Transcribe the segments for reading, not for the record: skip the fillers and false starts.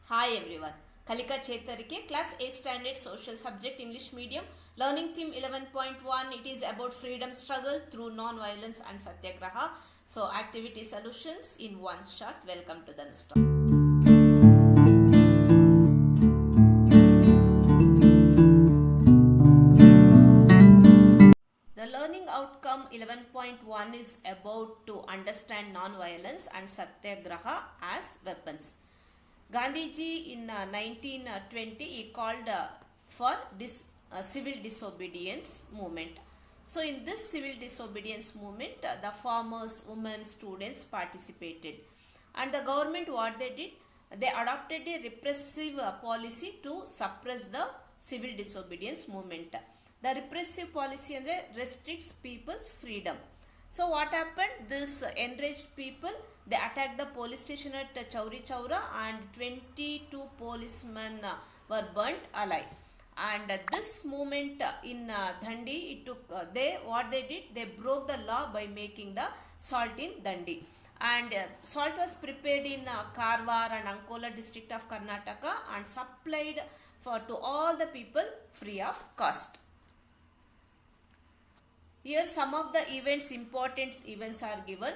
Hi everyone. Kalika Chetarike, class 8th standard social subject English medium. Learning theme 11.1. It is about freedom struggle through non-violence and satyagraha. So activity solutions in one shot. Welcome to the next talk. The learning outcome 11.1 is about to understand non-violence and satyagraha as weapons. Gandhiji in 1920 he called for civil disobedience movement. So in this civil disobedience movement, the farmers, women, students participated, and the government what they did, they adopted a repressive policy to suppress the civil disobedience movement. The repressive policy and restricts people's freedom. So what happened? This enraged people, they attacked the police station at Chauri Chaura, and 22 policemen were burnt alive. And this movement in Dandi, it took what they did, they broke the law by making the salt in Dandi. And salt was prepared in Karwar and Ankola district of Karnataka and supplied to all the people free of cost. Here some of the important events are given.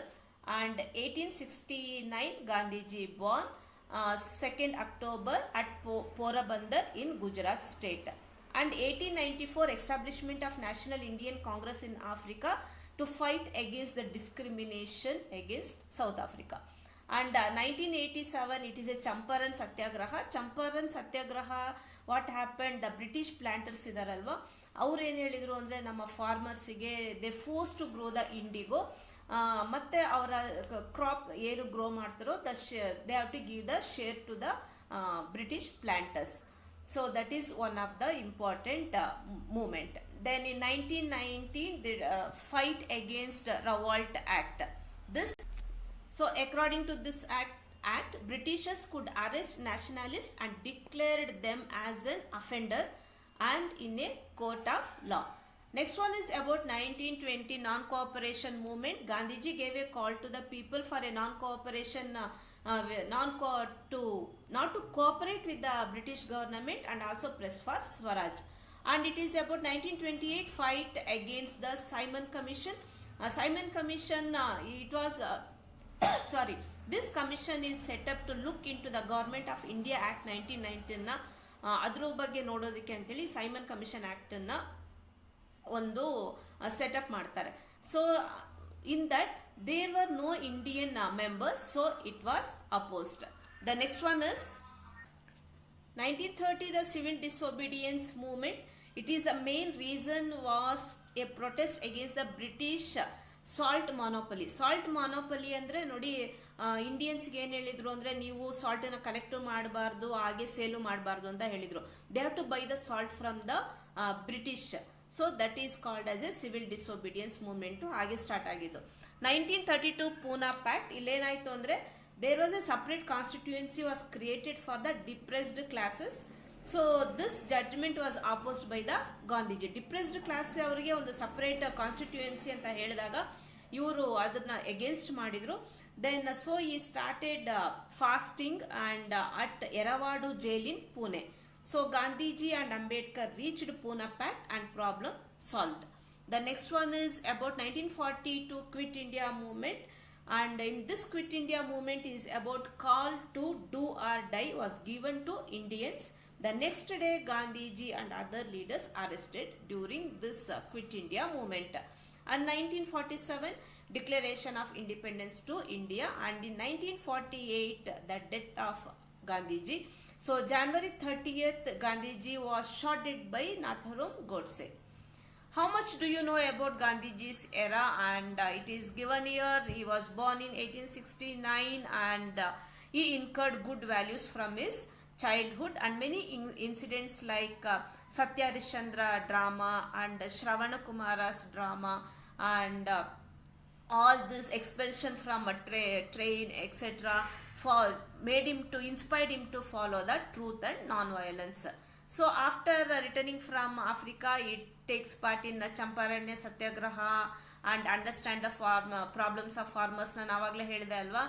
And 1869 Gandhiji born, 2nd October at Porabandar in Gujarat state. And 1894 establishment of National Indian Congress in Africa to fight against the discrimination against South Africa. And 1987 it is a Champaran Satyagraha. Champaran Satyagraha, what happened, the British planters ಇದಾರಲ್ವಾ ಅವ್ರು ಏನು ಹೇಳಿದರು ಅಂದರೆ ನಮ್ಮ ಫಾರ್ಮರ್ಸಿಗೆ they force to grow the indigo, ಮತ್ತು ಅವರ crop ಏನು grow ಮಾಡ್ತಾರೋ they have to give the share to the British planters. So that is one of the important movement. Then in 1919 the fight against Revolt Act. So according to this act, Britishers could arrest nationalists and declared them as an offender and in a court of law. Next one is about 1920 non-cooperation movement. Gandhiji gave a call to the people for a non-cooperation, not to cooperate with the British government and also press for Swaraj. And it is about 1928 fight against the Simon Commission. Simon Commission, it was this commission is set up to look into the Government of India Act 1919 ಅದ್ರ ಬಗ್ಗೆ ನೋಡೋದಕ್ಕೆ ಅಂತೇಳಿ Simon commission ಆ್ಯಕ್ಟನ್ನು ಒಂದು setup ಮಾಡ್ತಾರೆ. So in that there were no Indian members, so it was opposed. The next one is 1930 the civil disobedience movement. It is the main reason was a protest against the British salt ಮೊನೋಪಲಿ. Salt ಮೊನೋಪಲಿ ಅಂದರೆ ನೋಡಿ, ಇಂಡಿಯನ್ಸ್ಗೆ ಏನು ಹೇಳಿದರು ಅಂದರೆ ನೀವು ಸಾಲ್ಟನ್ನು collect ಮಾಡಬಾರ್ದು, ಹಾಗೆ sale ಮಾಡಬಾರ್ದು ಅಂತ ಹೇಳಿದರು. They have to buy the salt from the British. So that is called as a civil disobedience movement. ಹಾಗೆ ಸ್ಟಾರ್ಟ್ ಆಗಿದ್ದು 1932 ಪೂನಾ ಪ್ಯಾಕ್ಟ್. ಇಲ್ಲೇನಾಯಿತು ಅಂದರೆ there was a separate constituency was created for the depressed classes. So this judgement was opposed by the Gandhiji. Depressed class ಅವರಿಗೆ ಒಂದು separate constituency ಅಂತ ಹೇಳಿದಾಗ ಇವರು ಅದನ್ನ ಎಗೇನ್ಸ್ಟ್ ಮಾಡಿದರು. Then so he started fasting and at Yerwada jail in Pune. So Gandhiji and Ambedkar reached Poona pact and problem solved. The next one is about 1942 Quit India movement. And in this Quit India movement is about call to do or die was given to Indians. The next day Gandhiji and other leaders arrested during this Quit India movement. And 1947 declaration of independence to India, and in 1948 the death of Gandhiji. So January 30th Gandhiji was shot dead by Nathuram Godse. How much do you know about Gandhiji's era? And it is given here. He was born in 1869 and he incurred good values from his childhood, and many incidents like Satyarishandra drama and Shravana Kumara's drama and all this expulsion from a train etc. inspired him to follow the truth and non-violence. So after returning from Africa, it takes part in Champaranya Satyagraha and understand the problems of farmers. ನಾನು ಆವಾಗಲೇ ಹೇಳಿದೆ ಅಲ್ವಾ.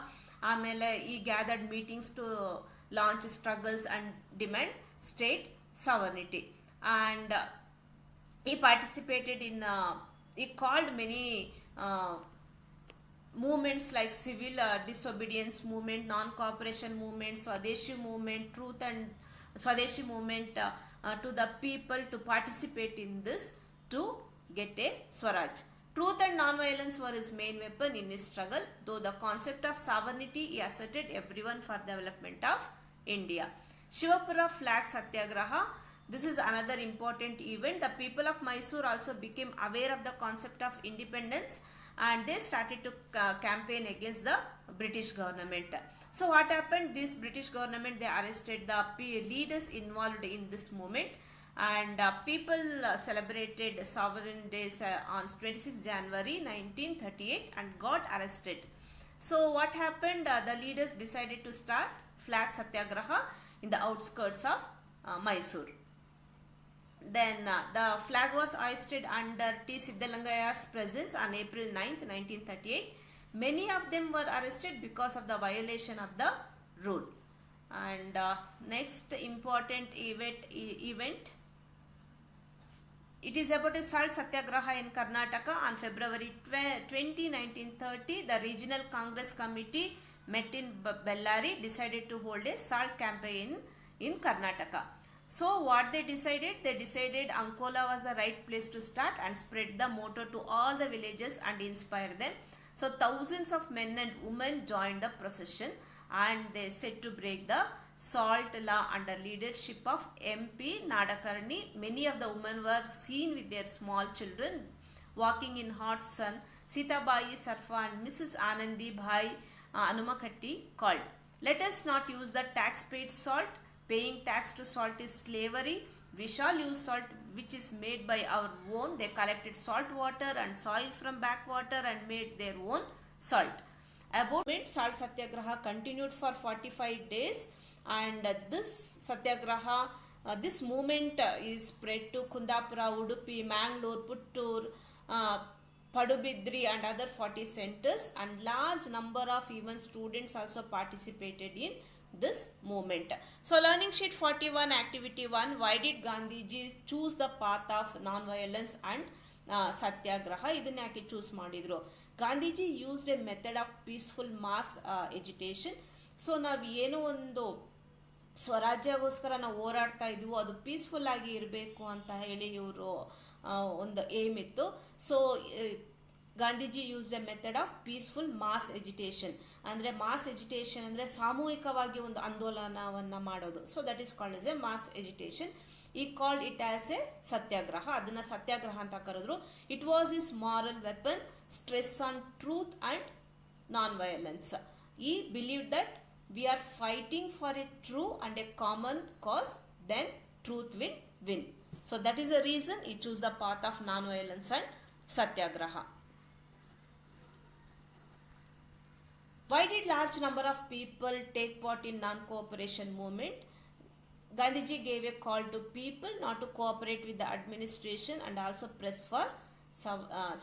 ಆಮೇಲೆ ಈ gathered meetings to launch struggles and demand state sovereignty. And he participated in he called many movements like civil disobedience movement, non-cooperation movement, Swadeshi movement, truth and Swadeshi movement to the people to participate in this to get a Swaraj. Truth and non-violence were his main weapon in his struggle, though the concept of sovereignty he asserted everyone for development of India. Shivapura flag satyagraha. This is another important event. The people of Mysore also became aware of the concept of independence and they started to campaign against the British government. So what happened? This British government, they arrested the leaders involved in this movement, and people celebrated sovereign days on 26 January 1938 and got arrested. So what happened? The leaders decided to start flag satyagraha in the outskirts of Mysore. Then the flag was hoisted under T. Siddalangaya's presence on April 9th, 1938. Many of them were arrested because of the violation of the rule. And next important event, it is about a salt satyagraha in Karnataka on February 20, 1930. The regional Congress committee met in Bellary, decided to hold a salt campaign in Karnataka. So what they decided? They decided Ankola was the right place to start and spread the motto to all the villages and inspire them. So thousands of men and women joined the procession and they set to break the salt law under leadership of MP Nadakarni. Many of the women were seen with their small children walking in hot sun. Sitabai Sarfa and Mrs. Anandi Bhai Anumakatti called, "Let us not use the tax-paid salt. Paying tax to salt is slavery. We shall use salt which is made by our own." They collected salt water and soil from backwater and made their own salt. About salt satyagraha continued for 45 days, and this satyagraha, this movement is spread to Kundapura, Udupi, Mangalore, Puttur, Padubidri and other 40 centers, and large number of even students also participated in this movement. So learning sheet 41, activity 1, why did Gandhiji choose the path of non-violence and satyagraha? ಇದನ್ನ ಯಾಕೆ choose ಮಾಡಿದ್ರು? Gandhiji used a method of peaceful mass agitation. So ನಾವು ಏನೋ ಒಂದು ಸ್ವರಾಜ್ಯಗೋಸ್ಕರ ನಾವು ಹೋರಾಡ್ತಾ ಇದ್ವು, ಅದು peaceful ಆಗಿ ಇರಬೇಕು ಅಂತ ಹೇಳಿ ಇವರು ಒಂದು ಏಮ್ ಇತ್ತು. So Gandhiji used a method of peaceful mass agitation. ಅಂದರೆ ಮಾಸ್ ಎಜಿಟೇಷನ್ ಅಂದರೆ ಸಾಮೂಹಿಕವಾಗಿ ಒಂದು ಆಂದೋಲನವನ್ನು ಮಾಡೋದು. So that is called as a mass agitation. He called it as a satyagraha. ಅದನ್ನು ಸತ್ಯಾಗ್ರಹ ಅಂತ ಕರೆದ್ರು. It was his moral weapon, stress on truth and non violence. He believe that we are fighting for a true and a common cause, then truth will win. So that is the reason he chose the path of non-violence and satyagraha. Why did large number of people take part in non-cooperation movement? Gandhiji gave a call to people not to cooperate with the administration and also press for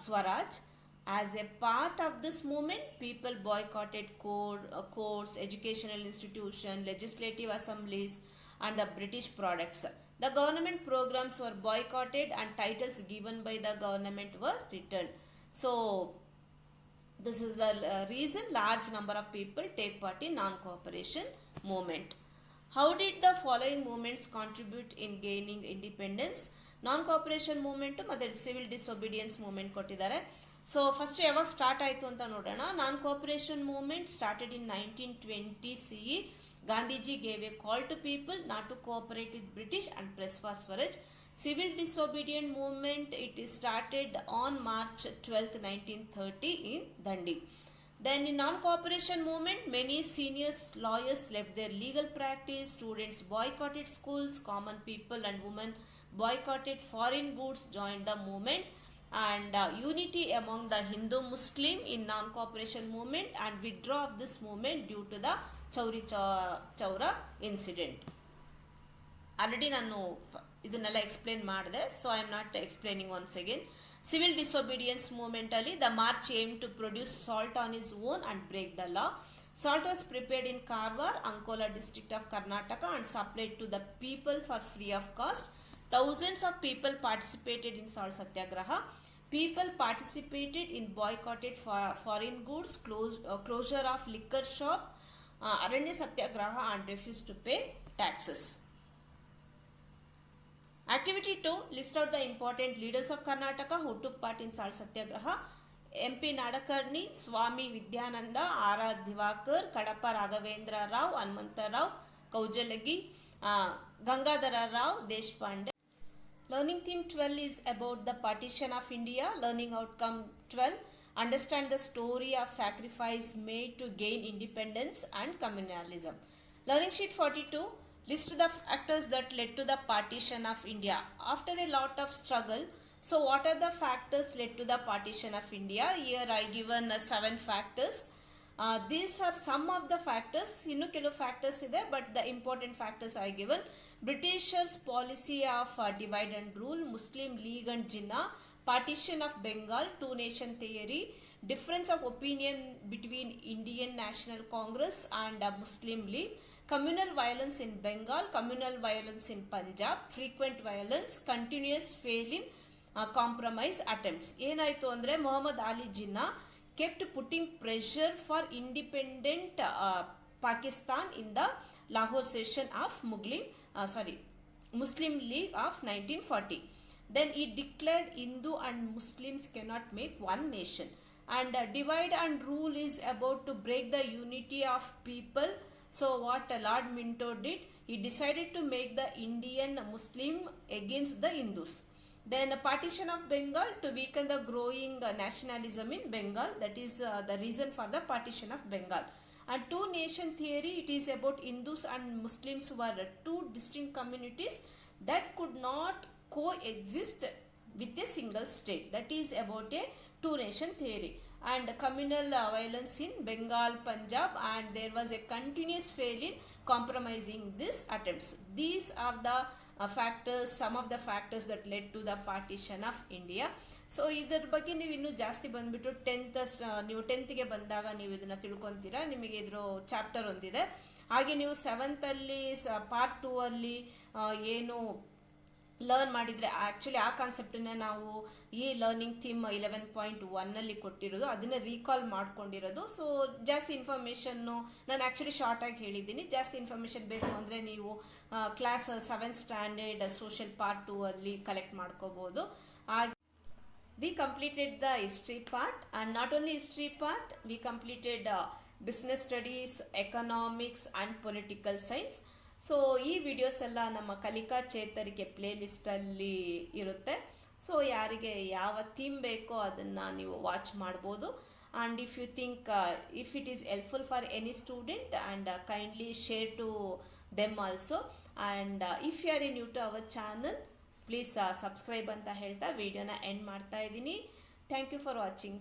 Swaraj. As a part of this movement, people boycotted courts, educational institutions, legislative assemblies and the British products. The government programs were boycotted and titles given by the government were returned. So this is the reason large number of people take part in non-cooperation movement. How did the following movements contribute in gaining independence? Non-cooperation movement ಮತ್ತು civil disobedience movement ಕೊಟ್ಟಿದ್ದಾರೆ. So first ಯಾವಾಗ start ಆಯಿತು ಅಂತ ನೋಡೋಣ. Non cooperation movement started in 1920 CE. Gandhiji gave a call to people not to cooperate with British and press for Swaraj. Civil disobedient movement, it is started on March 12th, 1930 in Dandi. Then in non-cooperation movement, many seniors lawyers left their legal practice, students boycotted schools, common people and women boycotted foreign goods, joined the movement, and unity among the Hindu Muslim in non-cooperation movement and withdraw of this movement due to the Chauri Chaura incident. Already ನಾನು ಇದನ್ನೆಲ್ಲ explain ಮಾಡಿದೆ, so I am not explaining once again. Civil disobedience ಮೂವ್ಮೆಂಟಲ್ಲಿ the march aim to produce salt on his own and break the law. Salt was prepared in Karwar, Ankola district of Karnataka and supplied to the people for free of cost. Thousands of people participated in salt satyagraha. People participated in boycotted foreign goods, closure of liquor shop, Aranya satyagraha and refused to pay taxes. Activity 2. List out the important leaders of Karnataka who took part in salt satyagraha. MP Nadakarni, Swami Vidyananda, R.R. Divakar, Kadapa Raghavendra Rao, Hanmanta Rao, Kaujalagi, Gangadhara Rao, Deshpande. Learning theme 12 is about the partition of India. Learning outcome 12. Understand the story of sacrifice made to gain independence and communalism. Learning sheet 42. List the factors that led to the partition of India. After a lot of struggle, so what are the factors led to the partition of India? Here I given 7 factors. These are some of the factors. Innu kelu factors ide, but the important factors I given. Britishers policy of divide and rule, Muslim League and Jinnah, partition of Bengal, two nation theory, difference of opinion between Indian National Congress and Muslim League, communal violence in Bengal, communal violence in Punjab, frequent violence, continuous fail in compromise attempts. Enayitu andre Muhammad Ali Jinnah kept putting pressure for independent Pakistan in the Lahore session of Muslim League of 1940. Then he declared Hindu and Muslims cannot make one nation. And divide and rule is about to break the unity of people. So what Lord Minto did, he decided to make the Indian Muslim against the Hindus. Then partition of Bengal to weaken the growing nationalism in Bengal. That is the reason for the partition of Bengal. And two nation theory, it is about Hindus and Muslims were two distinct communities that could not coexist with a single state. That is about a two nation theory. And communal violence in Bengal, Punjab, and there was a continuous fail in compromising these attempts. These are the factors, some of the factors that led to the partition of India. So ಇದರ ಬಗ್ಗೆ ನೀವು ಇನ್ನೂ ಜಾಸ್ತಿ ಬಂದುಬಿಟ್ಟು ನೀವು 10th ಬಂದಾಗ ನೀವು ಇದನ್ನು ತಿಳ್ಕೊತೀರಾ. ನಿಮಗೆ ಇದ್ರ ಚಾಪ್ಟರ್ ಒಂದಿದೆ. ಹಾಗೆ ನೀವು 7th ಪಾರ್ಟ್ 2 ಏನು ಲರ್ನ್ ಮಾಡಿದರೆ ಆ್ಯಕ್ಚುಲಿ ಆ ಕಾನ್ಸೆಪ್ಟನ್ನ ನಾವು ಈ ಲರ್ನಿಂಗ್ ಥೀಮ್ 11.1 ಕೊಟ್ಟಿರೋದು, ಅದನ್ನು ರೀಕಾಲ್ ಮಾಡ್ಕೊಂಡಿರೋದು. ಸೊ ಜಾಸ್ತಿ ಇನ್ಫಾರ್ಮೇಷನ್ನು ನಾನು ಆ್ಯಕ್ಚುಲಿ ಶಾರ್ಟಾಗಿ ಹೇಳಿದ್ದೀನಿ. ಜಾಸ್ತಿ ಇನ್ಫಾರ್ಮೇಷನ್ ಬೇಕು ಅಂದರೆ ನೀವು class 7th standard social part 2 collect ಮಾಡ್ಕೋಬೋದು. We completed the history part, and not only history part, we completed business studies, economics and political science. So ಈ ವಿಡಿಯೋಸ್ ಎಲ್ಲ ನಮ್ಮ ಕಲಿಕಾ ಚೇತರಿಕೆ ಪ್ಲೇ ಲಿಸ್ಟಲ್ಲಿ ಇರುತ್ತೆ. ಸೊ ಯಾರಿಗೆ ಯಾವ ಥೀಮ್ ಬೇಕೋ ಅದನ್ನು ನೀವು ವಾಚ್ ಮಾಡ್ಬೋದು. And if you think if it is helpful for any student, and kindly share to them also. And if you are new to our channel, please subscribe ಅಂತ ಹೇಳ್ತಾ ವಿಡಿಯೋನ ಎಂಡ್ ಮಾಡ್ತಾ ಇದ್ದೀನಿ. Thank you for watching.